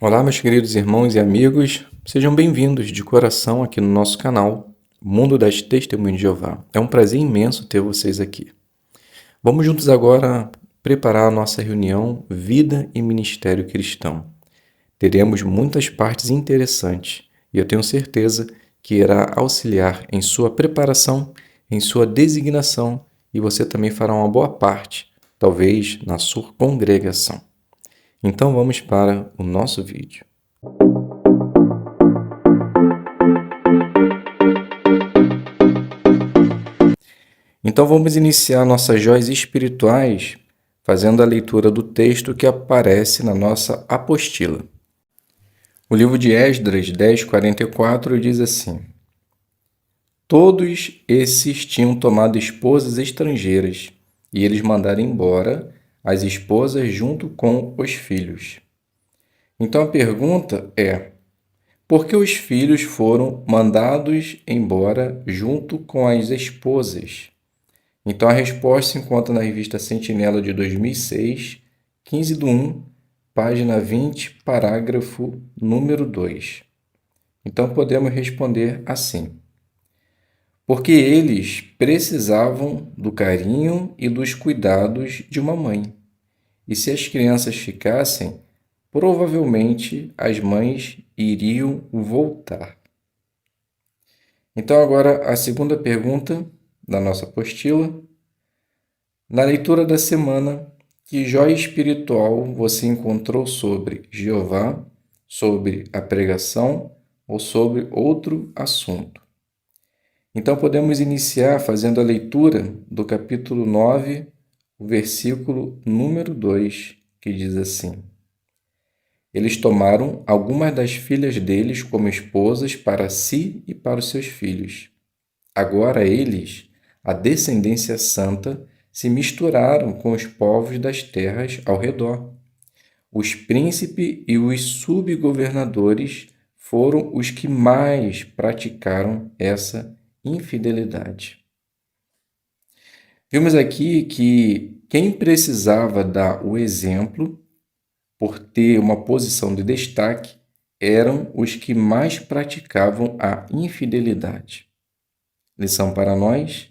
Olá, meus queridos irmãos e amigos, sejam bem-vindos de coração aqui no nosso canal Mundo das Testemunhas de Jeová. É um prazer imenso ter vocês aqui. Vamos juntos agora preparar a nossa reunião Vida e Ministério Cristão. Teremos muitas partes interessantes e eu tenho certeza que irá auxiliar em sua preparação, em sua designação e você também fará uma boa parte, talvez na sua congregação. Então vamos para o nosso vídeo. Então vamos iniciar nossas joias espirituais fazendo a leitura do texto que aparece na nossa apostila. O livro de Esdras 10:44 diz assim: Todos esses tinham tomado esposas estrangeiras, e eles mandaram embora as esposas junto com os filhos. Então a pergunta é: por que os filhos foram mandados embora junto com as esposas? Então a resposta se encontra na revista Sentinela de 2006, 15/1, página 20, parágrafo número 2. Então podemos responder assim: porque eles precisavam do carinho e dos cuidados de uma mãe. E se as crianças ficassem, provavelmente as mães iriam voltar. Então agora a segunda pergunta da nossa apostila. Na leitura da semana, que joia espiritual você encontrou sobre Jeová, sobre a pregação ou sobre outro assunto? Então podemos iniciar fazendo a leitura do capítulo 9, o versículo número 2, que diz assim: Eles tomaram algumas das filhas deles como esposas para si e para os seus filhos. Agora eles, a descendência santa, se misturaram com os povos das terras ao redor. Os príncipes e os subgovernadores foram os que mais praticaram essa infidelidade. Vimos aqui que quem precisava dar o exemplo, por ter uma posição de destaque, eram os que mais praticavam a infidelidade. Lição para nós: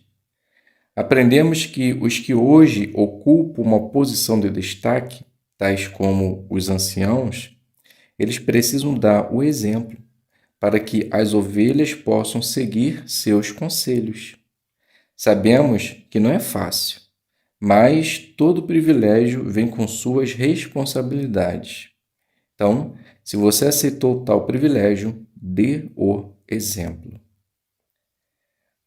aprendemos que os que hoje ocupam uma posição de destaque, tais como os anciãos, eles precisam dar o exemplo para que as ovelhas possam seguir seus conselhos. Sabemos que não é fácil, mas todo privilégio vem com suas responsabilidades. Então, se você aceitou tal privilégio, dê o exemplo.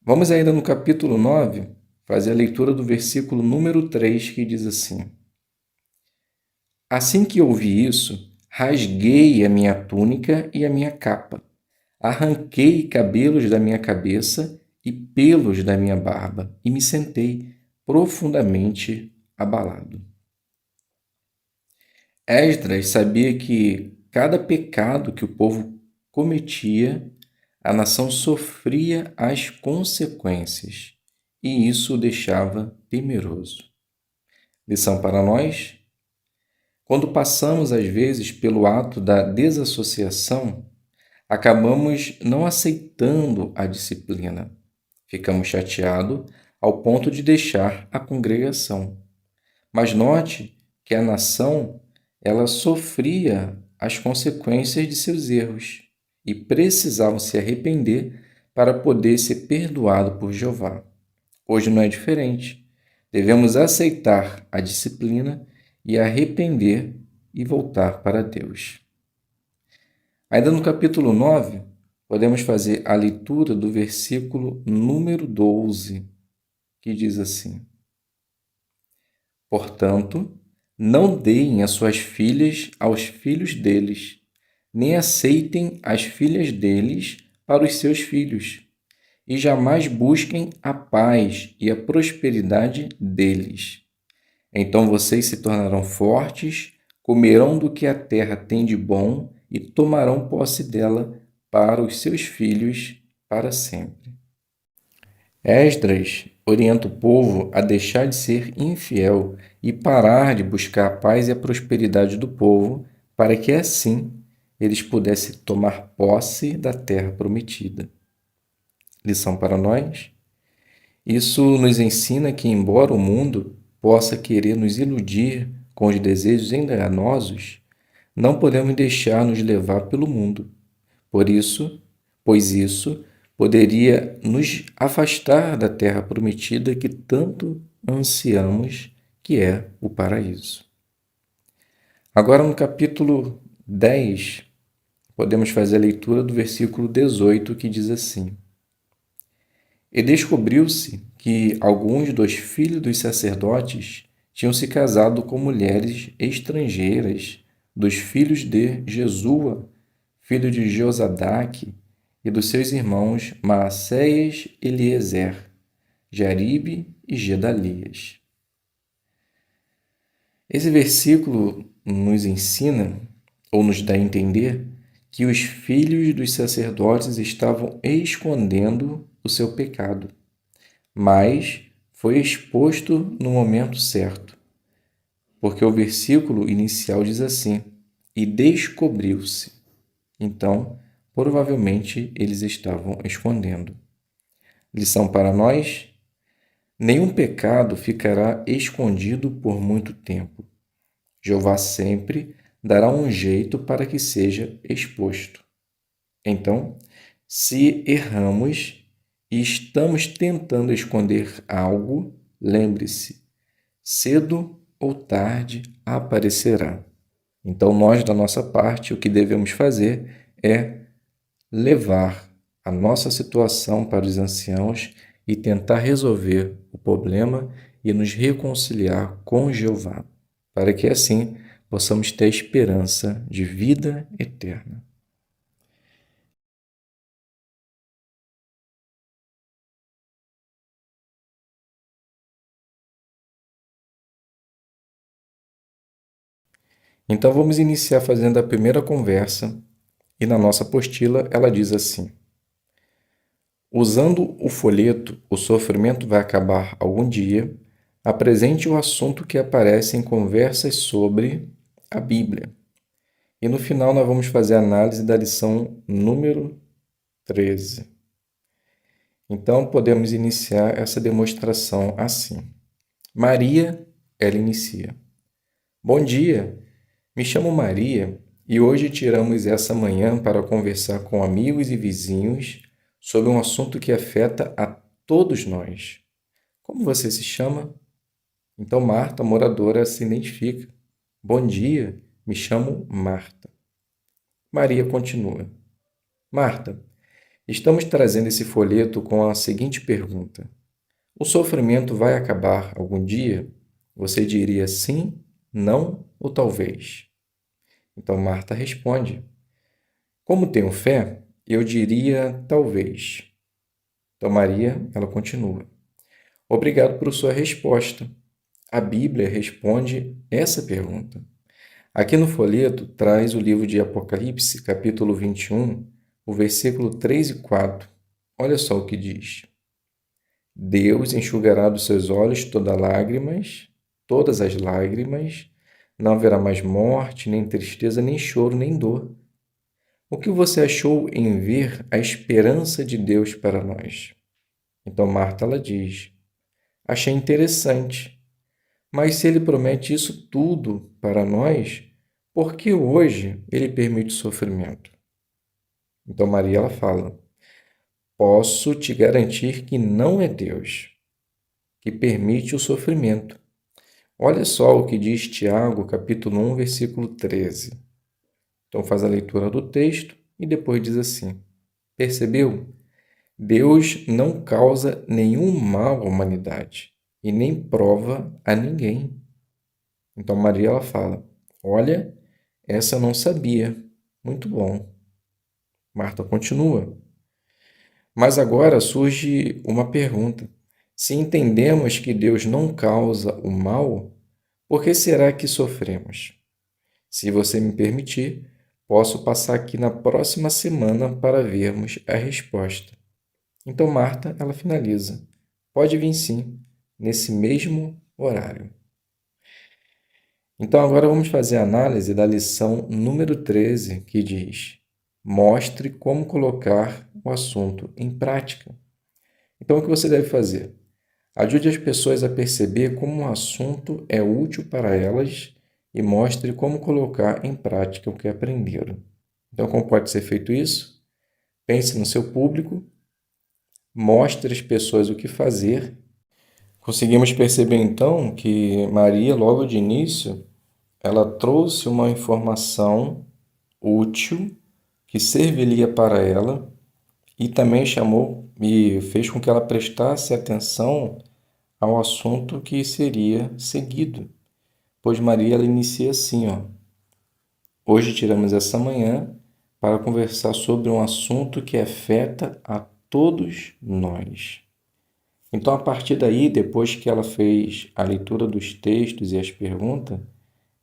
Vamos ainda no capítulo 9, fazer a leitura do versículo número 3, que diz assim: Assim que ouvi isso, rasguei a minha túnica e a minha capa, arranquei cabelos da minha cabeça e pelos da minha barba, e me sentei profundamente abalado. Esdras sabia que cada pecado que o povo cometia, a nação sofria as consequências, e isso o deixava temeroso. Lição para nós: quando passamos, às vezes, pelo ato da desassociação, acabamos não aceitando a disciplina. Ficamos chateados ao ponto de deixar a congregação. Mas note que a nação, ela sofria as consequências de seus erros e precisavam se arrepender para poder ser perdoado por Jeová. Hoje não é diferente. Devemos aceitar a disciplina e arrepender e voltar para Deus. Ainda no capítulo 9, podemos fazer a leitura do versículo número 12, que diz assim: Portanto, não deem as suas filhas aos filhos deles, nem aceitem as filhas deles para os seus filhos, e jamais busquem a paz e a prosperidade deles. Então vocês se tornarão fortes, comerão do que a terra tem de bom e tomarão posse dela para os seus filhos para sempre. Esdras orienta o povo a deixar de ser infiel e parar de buscar a paz e a prosperidade do povo, para que assim eles pudessem tomar posse da terra prometida. Lição para nós: isso nos ensina que, embora o mundo possa querer nos iludir com os desejos enganosos, não podemos deixar nos levar pelo mundo. Pois isso poderia nos afastar da terra prometida que tanto ansiamos, que é o paraíso. Agora, no capítulo 10, podemos fazer a leitura do versículo 18, que diz assim: E descobriu-se que alguns dos filhos dos sacerdotes tinham se casado com mulheres estrangeiras dos filhos de Jesua, filho de Josadaque, e dos seus irmãos Maacéias, Eliezer, Jaribe e Gedalias. Esse versículo nos ensina, ou nos dá a entender, que os filhos dos sacerdotes estavam escondendo o seu pecado, mas foi exposto no momento certo, porque o versículo inicial diz assim: e descobriu-se. Então, provavelmente eles estavam escondendo. Lição para nós: nenhum pecado ficará escondido por muito tempo. Jeová sempre dará um jeito para que seja exposto. Então, se erramos e estamos tentando esconder algo, lembre-se, cedo ou tarde aparecerá. Então, nós, da nossa parte, o que devemos fazer é levar a nossa situação para os anciãos e tentar resolver o problema e nos reconciliar com Jeová, para que assim possamos ter esperança de vida eterna. Então vamos iniciar fazendo a primeira conversa e na nossa apostila ela diz assim: usando o folheto O Sofrimento Vai Acabar Algum Dia, apresente o assunto que aparece em conversas sobre a Bíblia. E no final nós vamos fazer a análise da lição número 13. Então podemos iniciar essa demonstração assim. Maria, ela inicia: Bom dia, me chamo Maria e hoje tiramos essa manhã para conversar com amigos e vizinhos sobre um assunto que afeta a todos nós. Como você se chama? Então Marta, moradora, se identifica: Bom dia, me chamo Marta. Maria continua: Marta, estamos trazendo esse folheto com a seguinte pergunta: o sofrimento vai acabar algum dia? Você diria sim, não ou talvez? Então Marta responde: como tenho fé, eu diria talvez. Então Maria, ela continua: obrigado por sua resposta. A Bíblia responde essa pergunta. Aqui no folheto traz o livro de Apocalipse, capítulo 21, o versículo 3 e 4. Olha só o que diz: Deus enxugará dos seus olhos todas as lágrimas, não haverá mais morte, nem tristeza, nem choro, nem dor. O que você achou em ver a esperança de Deus para nós? Então Marta, ela diz: achei interessante, mas se ele promete isso tudo para nós, por que hoje ele permite sofrimento? Então Maria, ela fala: posso te garantir que não é Deus que permite o sofrimento. Olha só o que diz Tiago, capítulo 1, versículo 13. Então faz a leitura do texto e depois diz assim: percebeu? Deus não causa nenhum mal à humanidade e nem prova a ninguém. Então Maria, ela fala: olha, essa eu não sabia. Muito bom. Marta continua: mas agora surge uma pergunta. Se entendemos que Deus não causa o mal, por que será que sofremos? Se você me permitir, posso passar aqui na próxima semana para vermos a resposta. Então Marta, ela finaliza: pode vir sim, nesse mesmo horário. Então, agora vamos fazer a análise da lição número 13, que diz: mostre como colocar o assunto em prática. Então, o que você deve fazer? Ajude as pessoas a perceber como o assunto é útil para elas e mostre como colocar em prática o que aprenderam. Então, como pode ser feito isso? Pense no seu público, mostre às pessoas o que fazer. Conseguimos perceber então que Maria, logo de início, ela trouxe uma informação útil que serviria para ela e também chamou e fez com que ela prestasse atenção ao assunto que seria seguido. Pois Maria ela inicia assim, ó: hoje tiramos essa manhã para conversar sobre um assunto que afeta a todos nós. Então, a partir daí, depois que ela fez a leitura dos textos e as perguntas,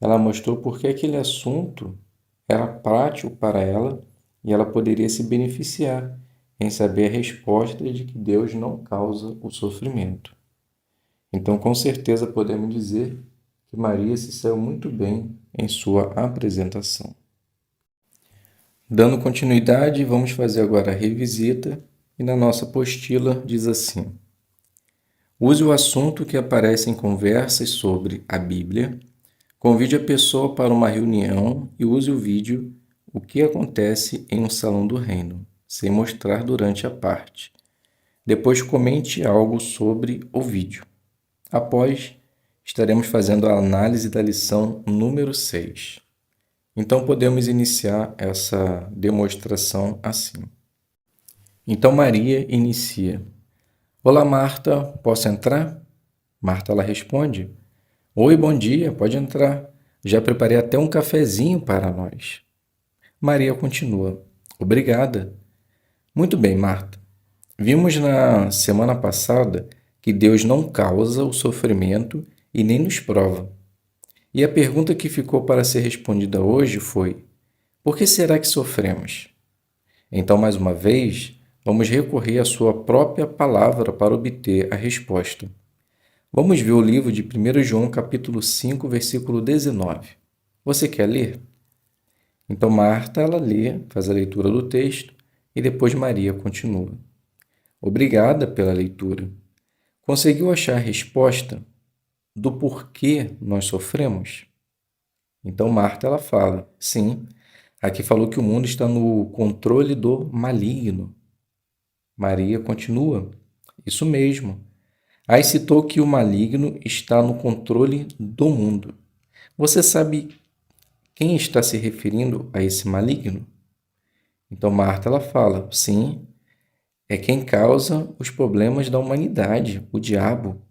ela mostrou por que aquele assunto era prático para ela e ela poderia se beneficiar em saber a resposta de que Deus não causa o sofrimento. Então, com certeza podemos dizer que Maria se saiu muito bem em sua apresentação. Dando continuidade, vamos fazer agora a revisita e na nossa apostila diz assim: use o assunto que aparece em conversas sobre a Bíblia, convide a pessoa para uma reunião e use o vídeo O que acontece em um salão do reino, sem mostrar durante a parte. Depois comente algo sobre o vídeo. Após, estaremos fazendo a análise da lição número 6. Então, podemos iniciar essa demonstração assim. Então, Maria inicia: olá, Marta, posso entrar? Marta ela responde: oi, bom dia, pode entrar. Já preparei até um cafezinho para nós. Maria continua: obrigada. Muito bem, Marta. Vimos na semana passada que Deus não causa o sofrimento e nem nos prova. E a pergunta que ficou para ser respondida hoje foi: por que será que sofremos? Então, mais uma vez, vamos recorrer à sua própria palavra para obter a resposta. Vamos ver o livro de 1 João, capítulo 5, versículo 19. Você quer ler? Então, Marta, ela lê, faz a leitura do texto e depois Maria continua. Obrigada pela leitura. Conseguiu achar a resposta do porquê nós sofremos? Então, Marta, ela fala, sim, aqui falou que o mundo está no controle do maligno. Maria continua, isso mesmo. Aí citou que o maligno está no controle do mundo. Você sabe quem está se referindo a esse maligno? Então, Marta, ela fala, sim, é quem causa os problemas da humanidade, o diabo.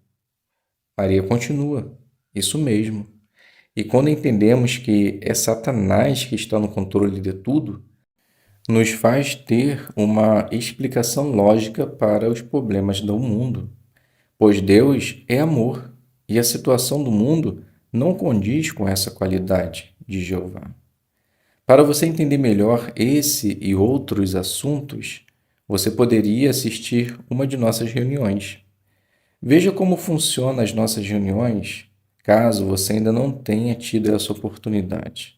Maria continua, isso mesmo. E quando entendemos que é Satanás que está no controle de tudo, nos faz ter uma explicação lógica para os problemas do mundo, pois Deus é amor e a situação do mundo não condiz com essa qualidade de Jeová. Para você entender melhor esse e outros assuntos, você poderia assistir uma de nossas reuniões. Veja como funcionam as nossas reuniões, caso você ainda não tenha tido essa oportunidade.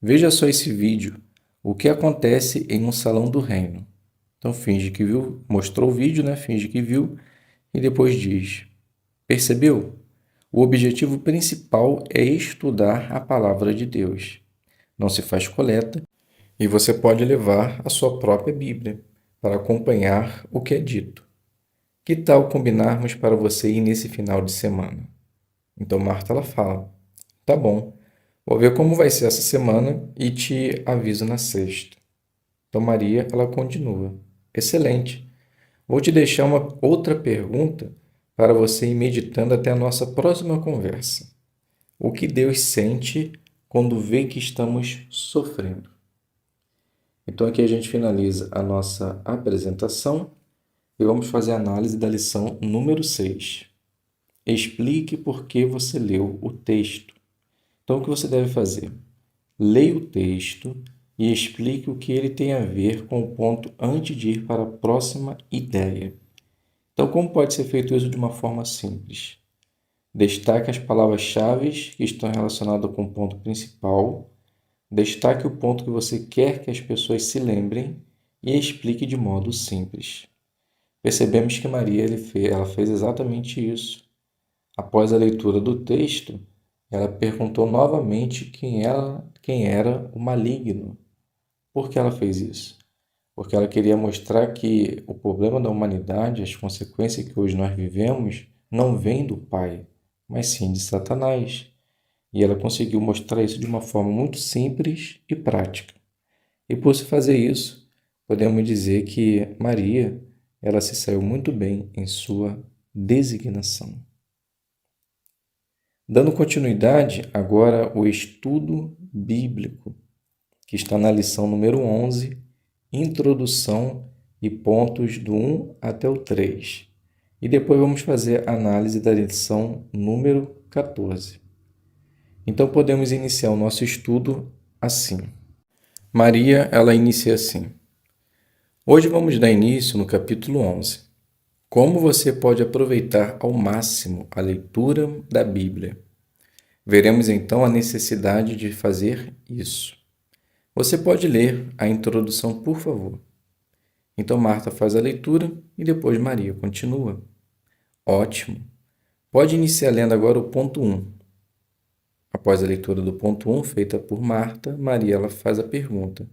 Veja só esse vídeo, o que acontece em um salão do reino. Então finge que viu, mostrou o vídeo, né? Finge que viu e depois diz: percebeu? O objetivo principal é estudar a palavra de Deus. Não se faz coleta e você pode levar a sua própria Bíblia para acompanhar o que é dito. Que tal combinarmos para você ir nesse final de semana? Então Marta ela fala: tá bom, vou ver como vai ser essa semana e te aviso na sexta. Então Maria ela continua: excelente. Vou te deixar uma outra pergunta para você ir meditando até a nossa próxima conversa. O que Deus sente quando vê que estamos sofrendo? Então aqui a gente finaliza a nossa apresentação e vamos fazer a análise da lição número 6. Explique por que você leu o texto. Então o que você deve fazer? Leia o texto e explique o que ele tem a ver com o ponto antes de ir para a próxima ideia. Então, como pode ser feito isso de uma forma simples? Destaque as palavras-chave que estão relacionadas com o ponto principal. Destaque o ponto que você quer que as pessoas se lembrem e explique de modo simples. Percebemos que Maria ela fez exatamente isso. Após a leitura do texto, ela perguntou novamente quem era o maligno. Por que ela fez isso? Porque ela queria mostrar que o problema da humanidade, as consequências que hoje nós vivemos, não vêm do Pai, mas sim de Satanás. E ela conseguiu mostrar isso de uma forma muito simples e prática. E por se fazer isso, podemos dizer que Maria, ela se saiu muito bem em sua designação. Dando continuidade agora ao estudo bíblico, que está na lição número 11, introdução e pontos do 1 até o 3. E depois vamos fazer a análise da lição número 14. Então podemos iniciar o nosso estudo assim. Maria, ela inicia assim: Hoje vamos dar início no capítulo 11. Como você pode aproveitar ao máximo a leitura da Bíblia? Veremos então a necessidade de fazer isso. Você pode ler a introdução, por favor. Então Marta faz a leitura e depois Maria continua. Ótimo! Pode iniciar lendo agora o ponto 1. Após a leitura do ponto 1, feita por Marta, Maria ela faz a pergunta: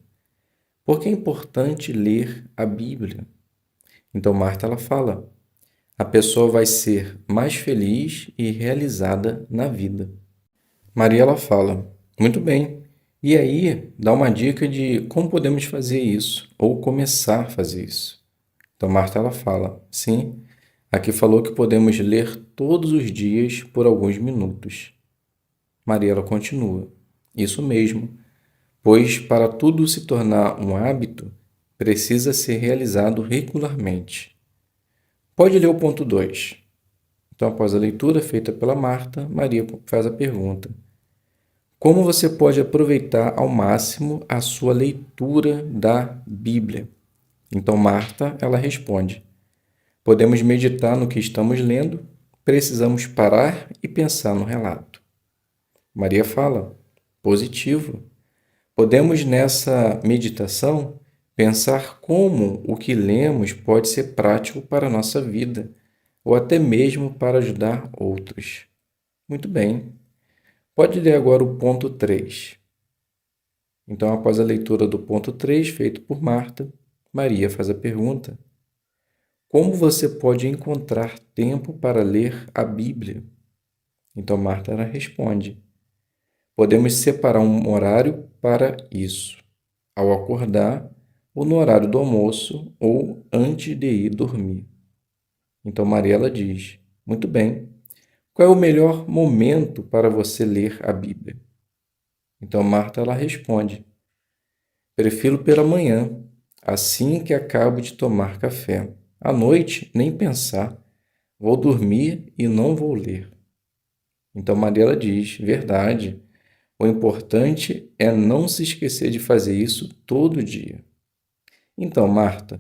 por que é importante ler a Bíblia? Então Marta ela fala: a pessoa vai ser mais feliz e realizada na vida. Maria ela fala: muito bem. E aí dá uma dica de como podemos fazer isso ou começar a fazer isso. Então Marta ela fala: sim, aqui falou que podemos ler todos os dias por alguns minutos. Maria ela continua: isso mesmo, pois para tudo se tornar um hábito, precisa ser realizado regularmente. Pode ler o ponto 2. Então, após a leitura feita pela Marta, Maria faz a pergunta: como você pode aproveitar ao máximo a sua leitura da Bíblia? Então, Marta, ela responde: podemos meditar no que estamos lendo, precisamos parar e pensar no relato. Maria fala: positivo. Podemos, nessa meditação, pensar como o que lemos pode ser prático para a nossa vida, ou até mesmo para ajudar outros. Muito bem. Pode ler agora o ponto 3. Então, após a leitura do ponto 3, feito por Marta, Maria faz a pergunta: como você pode encontrar tempo para ler a Bíblia? Então, Marta ela responde: podemos separar um horário para isso, ao acordar, ou no horário do almoço, ou antes de ir dormir. Então, Maria ela diz: muito bem. Qual é o melhor momento para você ler a Bíblia? Então, Marta ela responde: prefiro pela manhã, assim que acabo de tomar café. À noite, nem pensar. Vou dormir e não vou ler. Então, Maria ela diz: verdade. O importante é não se esquecer de fazer isso todo dia. Então, Marta,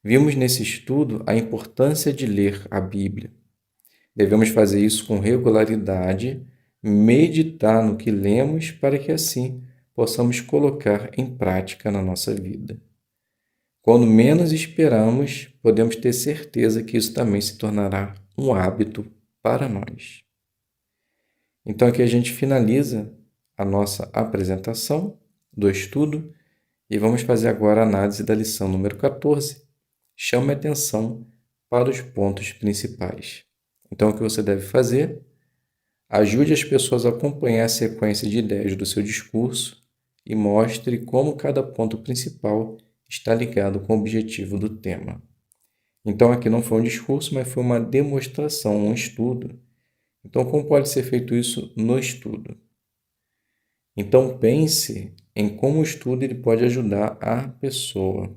vimos nesse estudo a importância de ler a Bíblia. Devemos fazer isso com regularidade, meditar no que lemos para que assim possamos colocar em prática na nossa vida. Quando menos esperamos, podemos ter certeza que isso também se tornará um hábito para nós. Então, aqui a gente finaliza a nossa apresentação do estudo e vamos fazer agora a análise da lição número 14. Chame atenção para os pontos principais. Então, o que você deve fazer? Ajude as pessoas a acompanhar a sequência de ideias do seu discurso e mostre como cada ponto principal está ligado com o objetivo do tema. Então, aqui não foi um discurso, mas foi uma demonstração, um estudo. Então, como pode ser feito isso no estudo? Então, pense em como o estudo ele pode ajudar a pessoa.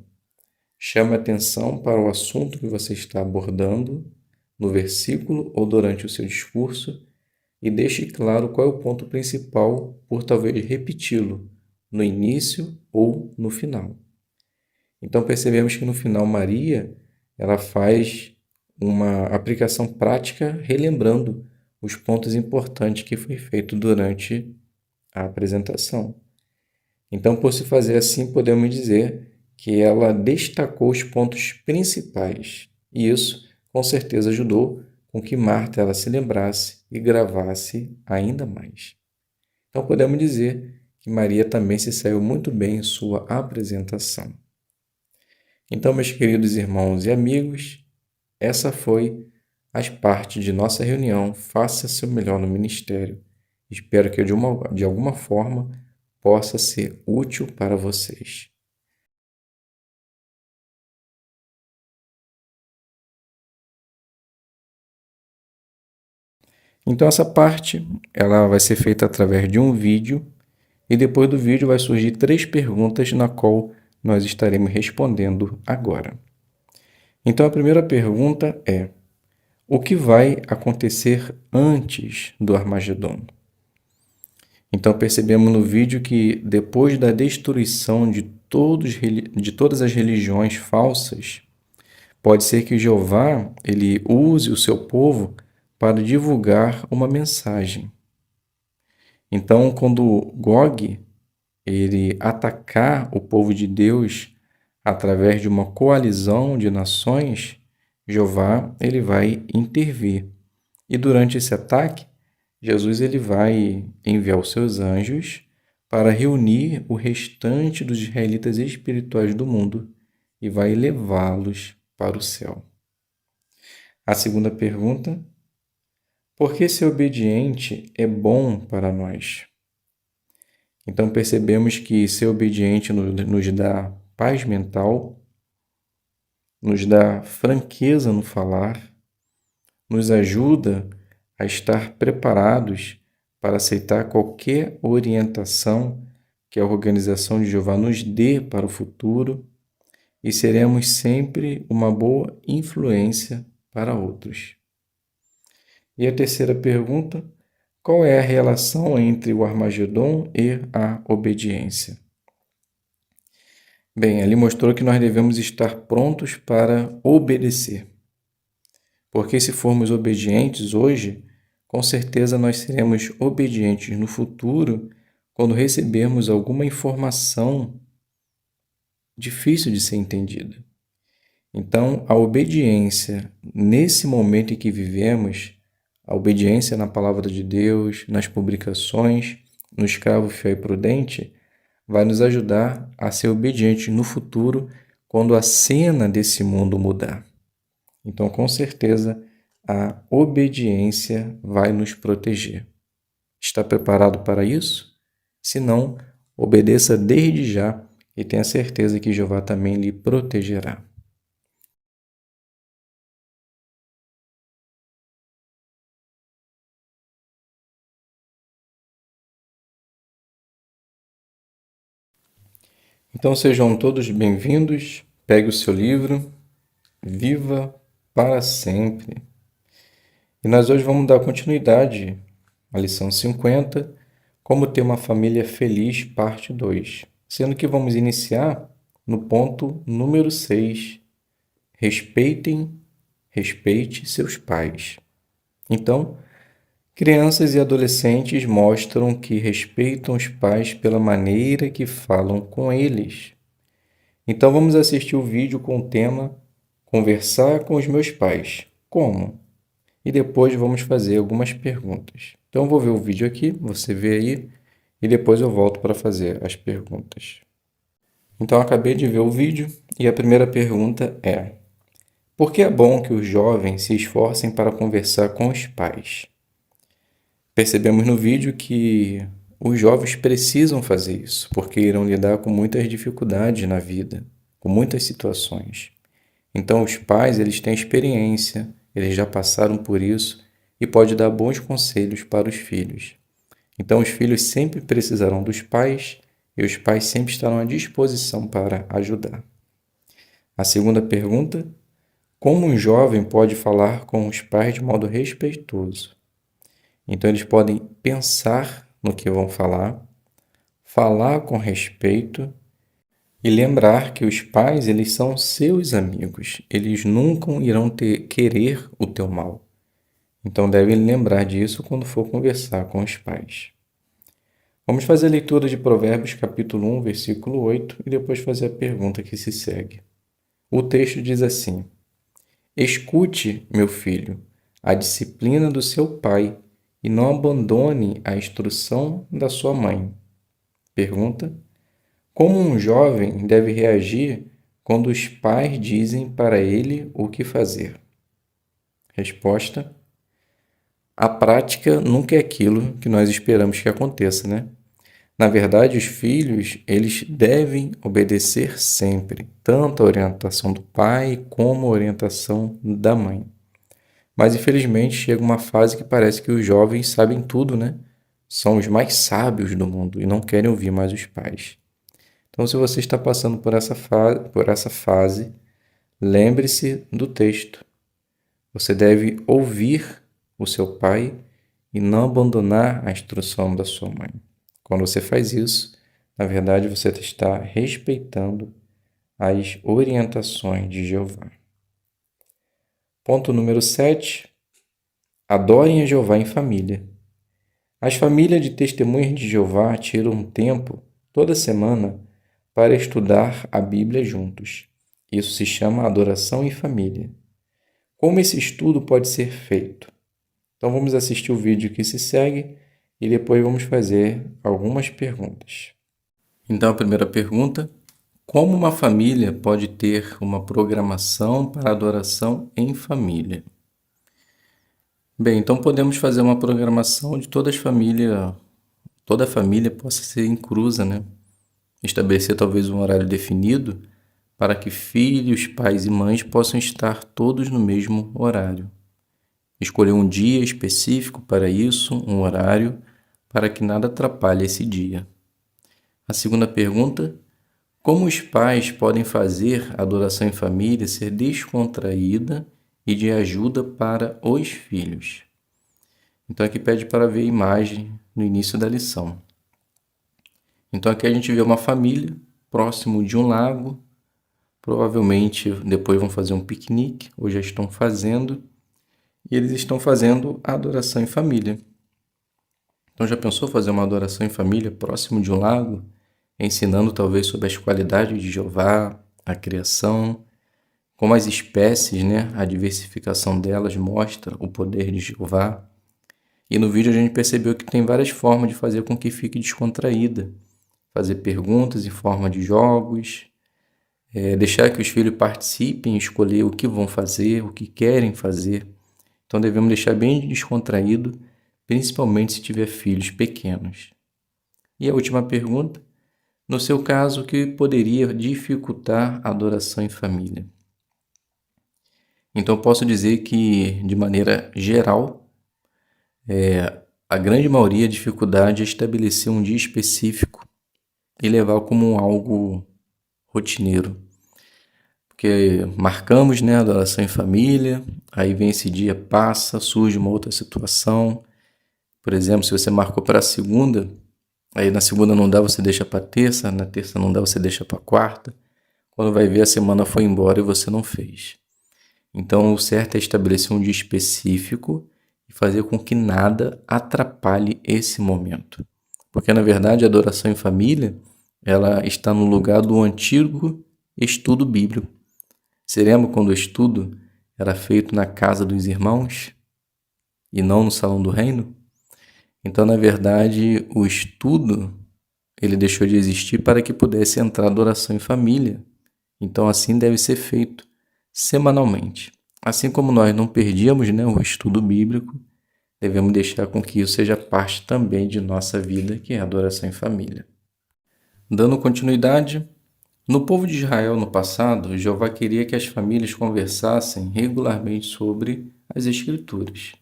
Chame atenção para o assunto que você está abordando no versículo ou durante o seu discurso e deixe claro qual é o ponto principal por talvez repeti-lo no início ou no final. Então percebemos que no final Maria ela faz uma aplicação prática relembrando os pontos importantes que foi feito durante a apresentação. Então, por se fazer assim, podemos dizer que ela destacou os pontos principais, e isso, com certeza, ajudou com que Marta ela se lembrasse e gravasse ainda mais. Então, podemos dizer que Maria também se saiu muito bem em sua apresentação. Então, meus queridos irmãos e amigos, essa foi as partes de nossa reunião. Faça seu melhor no ministério. Espero que de alguma forma possa ser útil para vocês. Então essa parte ela vai ser feita através de um vídeo e depois do vídeo vai surgir 3 perguntas na qual nós estaremos respondendo agora. Então a primeira pergunta é: o que vai acontecer antes do Armagedon? Então percebemos no vídeo que depois da destruição de todas as religiões falsas, pode ser que Jeová ele use o seu povo para divulgar uma mensagem. Então, quando Gog ele atacar o povo de Deus através de uma coalizão de nações, Jeová ele vai intervir. E durante esse ataque, Jesus ele vai enviar os seus anjos para reunir o restante dos israelitas espirituais do mundo e vai levá-los para o céu. A segunda pergunta: por que ser obediente é bom para nós? Então percebemos que ser obediente nos dá paz mental, nos dá franqueza no falar, nos ajuda a estar preparados para aceitar qualquer orientação que a organização de Jeová nos dê para o futuro e seremos sempre uma boa influência para outros. E a terceira pergunta: qual é a relação entre o Armagedon e a obediência? Bem, ali mostrou que nós devemos estar prontos para obedecer. Porque se formos obedientes hoje, com certeza nós seremos obedientes no futuro quando recebermos alguma informação difícil de ser entendida. Então, a obediência nesse momento em que vivemos, a obediência na palavra de Deus, nas publicações, no escravo fiel e prudente, vai nos ajudar a ser obedientes no futuro quando a cena desse mundo mudar. Então, com certeza, a obediência vai nos proteger. Está preparado para isso? Se não, obedeça desde já e tenha certeza que Jeová também lhe protegerá. Então sejam todos bem-vindos. Pegue o seu livro, Viva para Sempre. E nós hoje vamos dar continuidade à lição 50, Como ter uma família feliz, parte 2. Sendo que vamos iniciar no ponto número 6. Respeite seus pais. Então, crianças e adolescentes mostram que respeitam os pais pela maneira que falam com eles. Então vamos assistir o vídeo com o tema Conversar com os meus pais. Como? E depois vamos fazer algumas perguntas. Então eu vou ver o vídeo aqui, você vê aí, e depois eu volto para fazer as perguntas. Então eu acabei de ver o vídeo e a primeira pergunta é: por que é bom que os jovens se esforcem para conversar com os pais? Percebemos no vídeo que os jovens precisam fazer isso, porque irão lidar com muitas dificuldades na vida, com muitas situações. Então os pais, eles têm experiência, eles já passaram por isso e pode dar bons conselhos para os filhos. Então os filhos sempre precisarão dos pais e os pais sempre estarão à disposição para ajudar. A segunda pergunta: como um jovem pode falar com os pais de modo respeitoso? Então eles podem pensar no que vão falar com respeito e lembrar que os pais, eles são seus amigos, eles nunca irão querer o teu mal. Então devem lembrar disso quando for conversar com os pais. Vamos fazer a leitura de Provérbios capítulo 1, versículo 8 e depois fazer a pergunta que se segue. O texto diz assim: Escute, meu filho, a disciplina do seu pai e não abandone a instrução da sua mãe. Pergunta: Como um jovem deve reagir quando os pais dizem para ele o que fazer? Resposta: a prática nunca é aquilo que nós esperamos que aconteça, né? Na verdade, os filhos, eles devem obedecer sempre, tanto a orientação do pai como a orientação da mãe. Mas, infelizmente, chega uma fase que parece que os jovens sabem tudo, né? São os mais sábios do mundo e não querem ouvir mais os pais. Então, se você está passando por essa fase, lembre-se do texto. Você deve ouvir o seu pai e não abandonar a instrução da sua mãe. Quando você faz isso, na verdade você está respeitando as orientações de Jeová. Ponto número 7. Adorem a Jeová em família. As famílias de testemunhas de Jeová tiram um tempo, toda semana, para estudar a Bíblia juntos. Isso se chama adoração em família. Como esse estudo pode ser feito? Então vamos assistir o vídeo que se segue e depois vamos fazer algumas perguntas. Então a primeira pergunta: como uma família pode ter uma programação para adoração em família? Bem, então podemos fazer uma programação de toda a família possa ser inclusa, né? Estabelecer talvez um horário definido para que filhos, pais e mães possam estar todos no mesmo horário. Escolher um dia específico para isso, um horário, para que nada atrapalhe esse dia. A segunda pergunta: como os pais podem fazer a adoração em família ser descontraída e de ajuda para os filhos? Então aqui pede para ver a imagem no início da lição. Então aqui a gente vê uma família próximo de um lago, provavelmente depois vão fazer um piquenique, ou já estão fazendo, e eles estão fazendo a adoração em família. Então já pensou fazer uma adoração em família próximo de um lago, ensinando talvez sobre as qualidades de Jeová, a criação, como as espécies, né, a diversificação delas mostra o poder de Jeová. E no vídeo a gente percebeu que tem várias formas de fazer com que fique descontraída. Fazer perguntas em forma de jogos, deixar que os filhos participem, escolher o que vão fazer, o que querem fazer. Então devemos deixar bem descontraído, principalmente se tiver filhos pequenos. E a última pergunta: no seu caso, o que poderia dificultar a adoração em família? Então, eu posso dizer que, de maneira geral, a grande maioria, a dificuldade é estabelecer um dia específico e levar como algo rotineiro. Porque marcamos, né, a adoração em família, aí vem esse dia, passa, surge uma outra situação. Por exemplo, se você marcou para a segunda, aí na segunda não dá, você deixa para terça, na terça não dá, você deixa para quarta. Quando vai ver, a semana foi embora e você não fez. Então, o certo é estabelecer um dia específico e fazer com que nada atrapalhe esse momento. Porque, na verdade, a adoração em família, ela está no lugar do antigo estudo bíblico. Você lembra quando o estudo era feito na casa dos irmãos e não no salão do reino? Então, na verdade, o estudo ele deixou de existir para que pudesse entrar a adoração em família. Então, assim deve ser feito semanalmente. Assim como nós não perdíamos, né, o estudo bíblico, devemos deixar com que isso seja parte também de nossa vida, que é a adoração em família. Dando continuidade, no povo de Israel no passado, Jeová queria que as famílias conversassem regularmente sobre as Escrituras.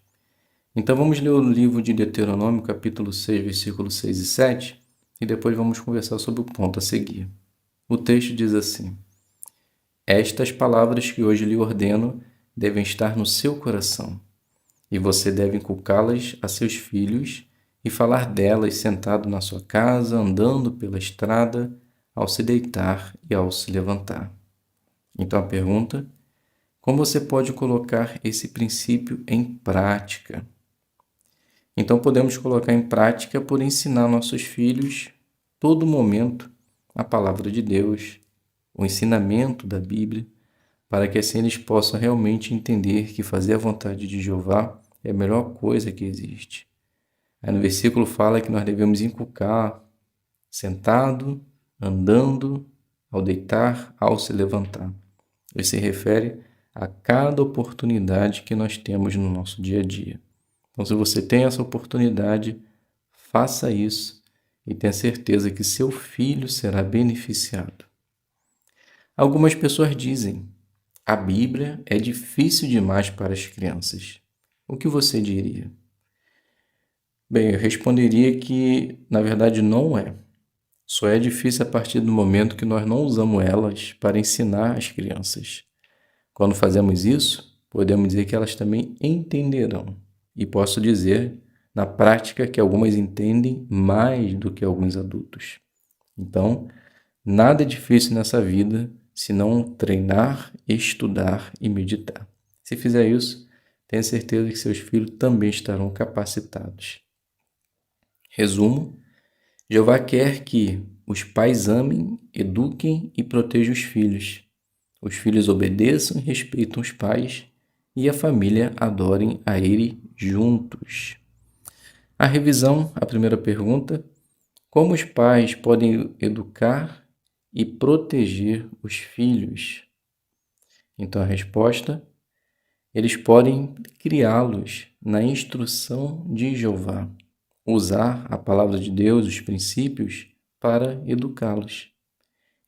Então vamos ler o livro de Deuteronômio, capítulo 6, versículos 6 e 7, e depois vamos conversar sobre o ponto a seguir. O texto diz assim: Estas palavras que hoje lhe ordeno devem estar no seu coração, e você deve inculcá-las a seus filhos e falar delas sentado na sua casa, andando pela estrada, ao se deitar e ao se levantar. Então a pergunta: como você pode colocar esse princípio em prática? Então, podemos colocar em prática por ensinar nossos filhos, todo momento, a palavra de Deus, o ensinamento da Bíblia, para que assim eles possam realmente entender que fazer a vontade de Jeová é a melhor coisa que existe. Aí no versículo fala que nós devemos inculcar sentado, andando, ao deitar, ao se levantar. Isso se refere a cada oportunidade que nós temos no nosso dia a dia. Então, se você tem essa oportunidade, faça isso e tenha certeza que seu filho será beneficiado. Algumas pessoas dizem: a Bíblia é difícil demais para as crianças. O que você diria? Bem, eu responderia que, na verdade, não é. Só é difícil a partir do momento que nós não usamos elas para ensinar as crianças. Quando fazemos isso, podemos dizer que elas também entenderão. E posso dizer, na prática, que algumas entendem mais do que alguns adultos. Então, nada é difícil nessa vida se não treinar, estudar e meditar. Se fizer isso, tenha certeza que seus filhos também estarão capacitados. Resumo: Jeová quer que os pais amem, eduquem e protejam os filhos obedeçam e respeitem os pais e a família adorem a Ele juntos. A revisão, a primeira pergunta: como os pais podem educar e proteger os filhos? Então a resposta: eles podem criá-los na instrução de Jeová, usar a palavra de Deus, os princípios, para educá-los.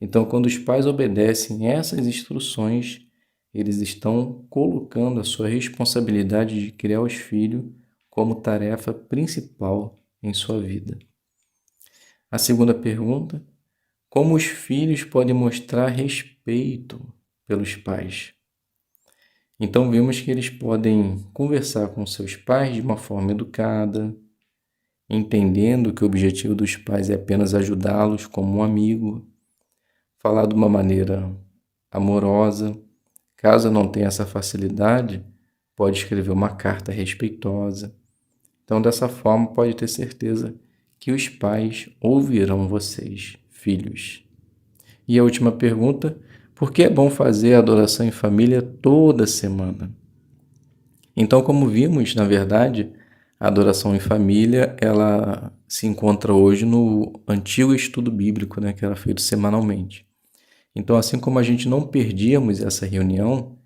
Então, quando os pais obedecem essas instruções, eles estão colocando a sua responsabilidade de criar os filhos como tarefa principal em sua vida. A segunda pergunta: como os filhos podem mostrar respeito pelos pais? Então, vimos que eles podem conversar com seus pais de uma forma educada, entendendo que o objetivo dos pais é apenas ajudá-los como um amigo, falar de uma maneira amorosa. Caso não tenha essa facilidade, pode escrever uma carta respeitosa. Então, dessa forma, pode ter certeza que os pais ouvirão vocês, filhos. E a última pergunta: por que é bom fazer a adoração em família toda semana? Então, como vimos, na verdade, a adoração em família, ela se encontra hoje no antigo estudo bíblico, que era feito semanalmente. Então, assim como a gente não perdíamos essa reunião,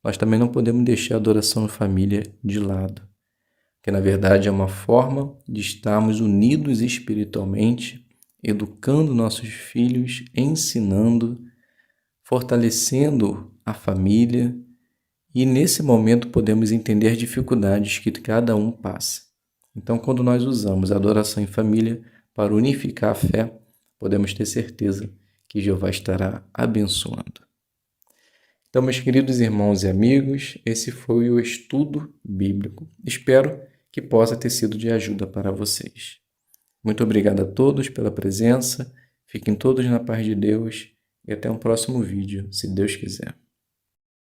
nós também não podemos deixar a adoração em família de lado, que na verdade é uma forma de estarmos unidos espiritualmente, educando nossos filhos, ensinando, fortalecendo a família, e nesse momento podemos entender as dificuldades que cada um passa. Então, quando nós usamos a adoração em família para unificar a fé, podemos ter certeza que Jeová estará abençoando. Então, meus queridos irmãos e amigos, esse foi o estudo bíblico. Espero que possa ter sido de ajuda para vocês. Muito obrigado a todos pela presença, fiquem todos na paz de Deus e até um próximo vídeo, se Deus quiser.